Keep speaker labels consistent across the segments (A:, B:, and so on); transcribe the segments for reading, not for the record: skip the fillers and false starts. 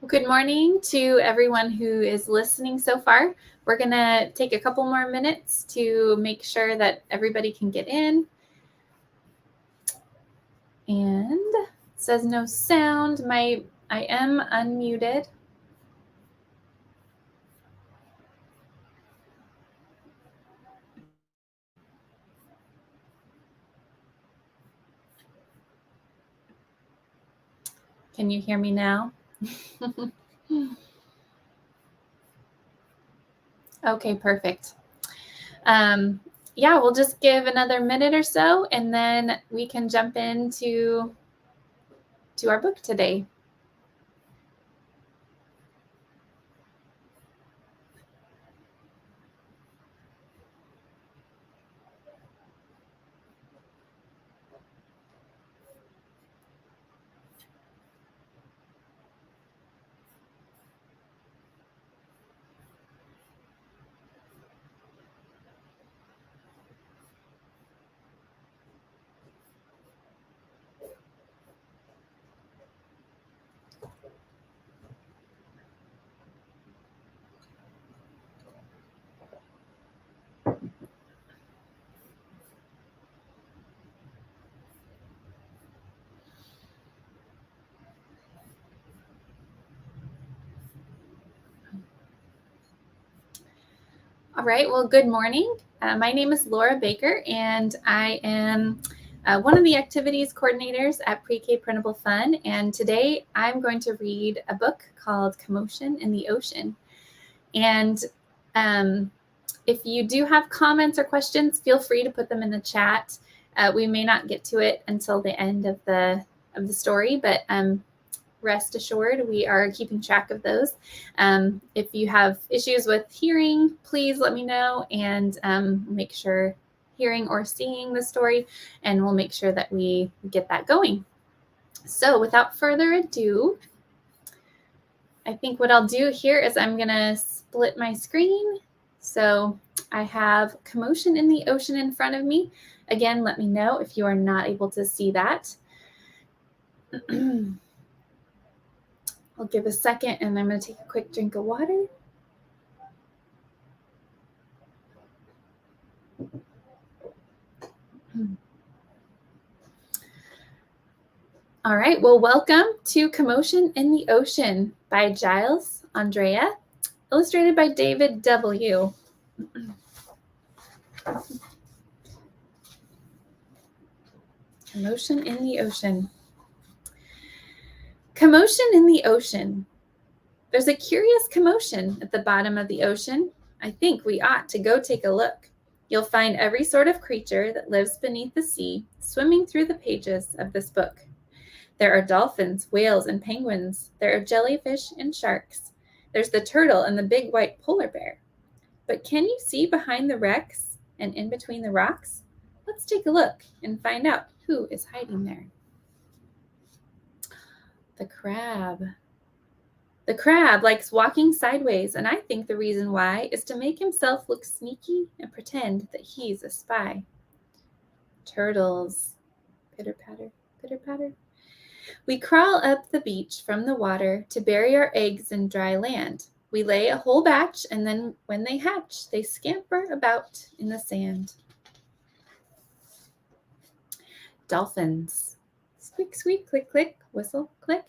A: Good morning to everyone who is listening so far. We're going to take a couple more minutes to make sure that everybody can get in. And it says no sound. I am unmuted. Can you hear me now? Okay, perfect. Yeah, we'll just give another minute or so, and then we can jump into our book today. All right, well, good morning. My name is Laura Baker, and I am one of the activities coordinators at Pre-K Printable Fun. And today I'm going to read a book called Commotion in the Ocean. And if you do have comments or questions, feel free to put them in the chat. We may not get to it until the end of the story, but rest assured, we are keeping track of those. If you have issues with hearing, please let me know and make sure hearing or seeing the story, and we'll make sure that we get that going. So without further ado, I think what I'll do here is I'm going to split my screen. So I have Commotion in the Ocean in front of me. Again, let me know if you are not able to see that. I'll give a second, and I'm going to take a quick drink of water. All right, well, welcome to Commotion in the Ocean by Giles Andreae, illustrated by David W. Commotion in the Ocean. Commotion in the ocean. There's a curious commotion at the bottom of the ocean. I think we ought to go take a look. You'll find every sort of creature that lives beneath the sea swimming through the pages of this book. There are dolphins, whales, and penguins. There are jellyfish and sharks. There's the turtle and the big white polar bear. But can you see behind the wrecks and in between the rocks? Let's take a look and find out who is hiding there. The crab. The crab likes walking sideways, and I think the reason why is to make himself look sneaky and pretend that he's a spy. Turtles. Pitter-patter, pitter-patter. We crawl up the beach from the water to bury our eggs in dry land. We lay a whole batch, and then when they hatch, they scamper about in the sand. Dolphins. Squeak, squeak, click, click, whistle, click.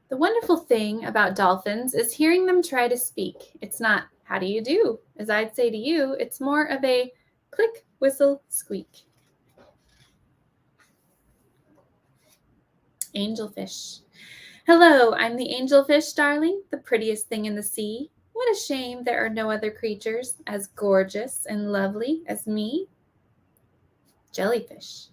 A: The wonderful thing about dolphins is hearing them try to speak. It's not, how do you do? As I'd say to you, it's more of a click, whistle, squeak. Angelfish. Hello, I'm the angelfish, darling, the prettiest thing in the sea. What a shame there are no other creatures as gorgeous and lovely as me. Jellyfish.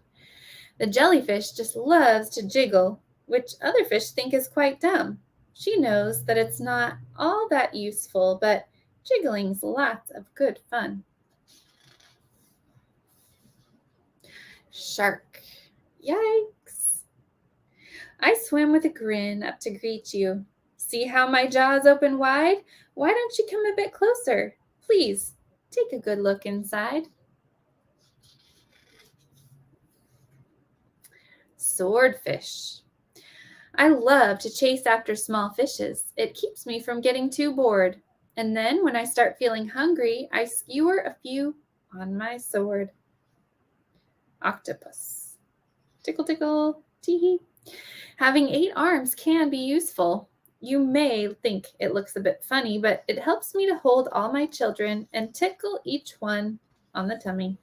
A: The jellyfish just loves to jiggle, which other fish think is quite dumb. She knows that it's not all that useful, but jiggling's lots of good fun. Shark. Yikes. I swim with a grin up to greet you. See how my jaws open wide? Why don't you come a bit closer? Please, take a good look inside. Swordfish. I love to chase after small fishes. It keeps me from getting too bored. And then when I start feeling hungry, I skewer a few on my sword. Octopus. Tickle, tickle, tee-hee. Having 8 arms can be useful. You may think it looks a bit funny, but it helps me to hold all my children and tickle each one on the tummy.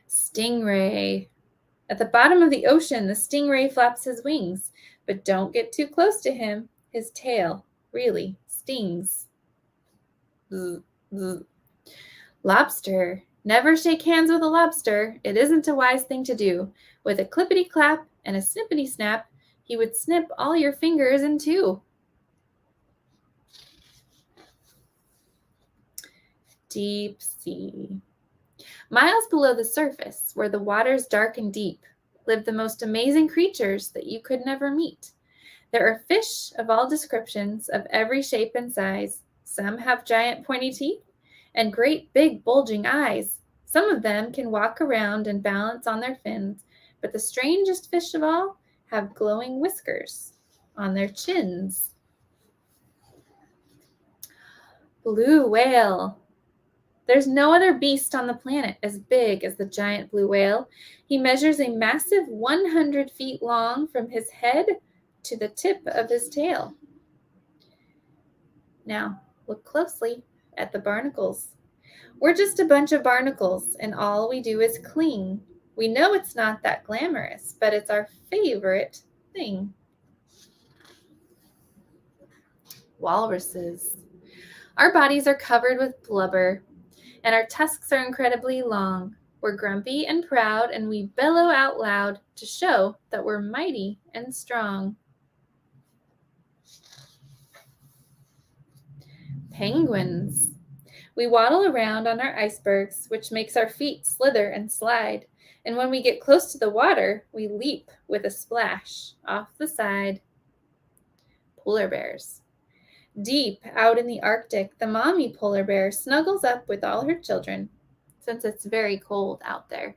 A: Stingray. At the bottom of the ocean, the stingray flaps his wings, but don't get too close to him. His tail really stings. Bzz, bzz. Lobster. Never shake hands with a lobster. It isn't a wise thing to do. With a clippity-clap and a snippity-snap, he would snip all your fingers in two. Deep sea. Miles below the surface, where the water's dark and deep, live the most amazing creatures that you could never meet. There are fish of all descriptions, of every shape and size. Some have giant pointy teeth and great big bulging eyes. Some of them can walk around and balance on their fins, but the strangest fish of all have glowing whiskers on their chins. Blue whale. There's no other beast on the planet as big as the giant blue whale. He measures a massive 100 feet long from his head to the tip of his tail. Now, look closely at the barnacles. We're just a bunch of barnacles, and all we do is cling. We know it's not that glamorous, but it's our favorite thing. Walruses. Our bodies are covered with blubber, and our tusks are incredibly long. We're grumpy and proud, and we bellow out loud to show that we're mighty and strong. Penguins. We waddle around on our icebergs, which makes our feet slither and slide. And when we get close to the water, we leap with a splash off the side. Polar bears. Deep out in the Arctic, the mommy polar bear snuggles up with all her children, since it's very cold out there.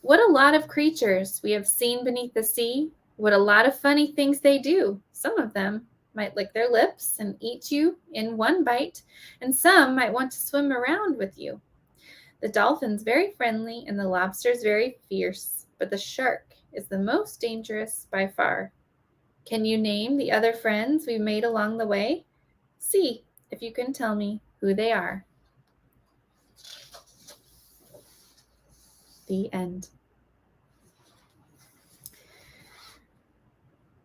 A: What a lot of creatures we have seen beneath the sea. What a lot of funny things they do. Some of them might lick their lips and eat you in one bite, and some might want to swim around with you. The dolphin's very friendly and the lobster's very fierce, but the shark is the most dangerous by far. Can you name the other friends we made along the way? See if you can tell me who they are. The end.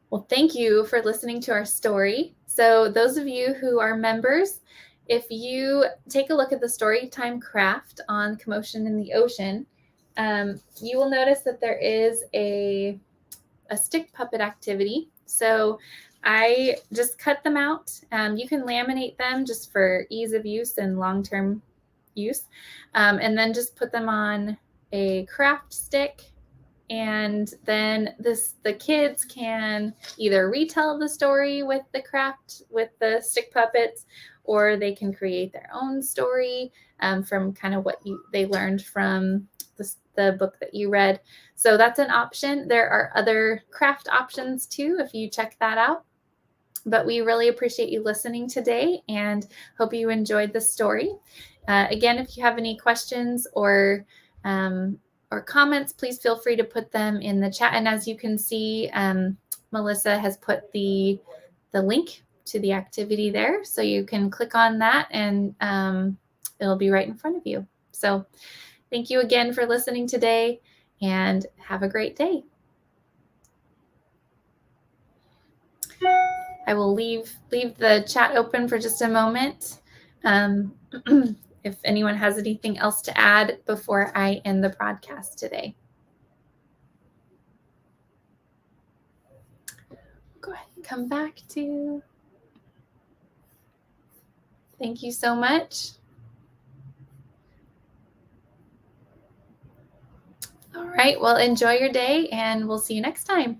A: Well, thank you for listening to our story. So those of you who are members, if you take a look at the Storytime Craft on Commotion in the Ocean, you will notice that there is a stick puppet activity. So I just cut them out. You can laminate them just for ease of use and long-term use, and then just put them on a craft stick. And then the kids can either retell the story with the stick puppets, or they can create their own story from kind of what they learned from the book that you read. So that's an option. There are other craft options too, if you check that out. But we really appreciate you listening today and hope you enjoyed the story. Again, if you have any questions or comments, please feel free to put them in the chat. And as you can see, Melissa has put the link to the activity there. So you can click on that and it'll be right in front of you. So thank you again for listening today and have a great day. I will leave the chat open for just a moment. If anyone has anything else to add before I end the broadcast today. Go ahead and come back to. Thank you so much. All right, well, enjoy your day and we'll see you next time.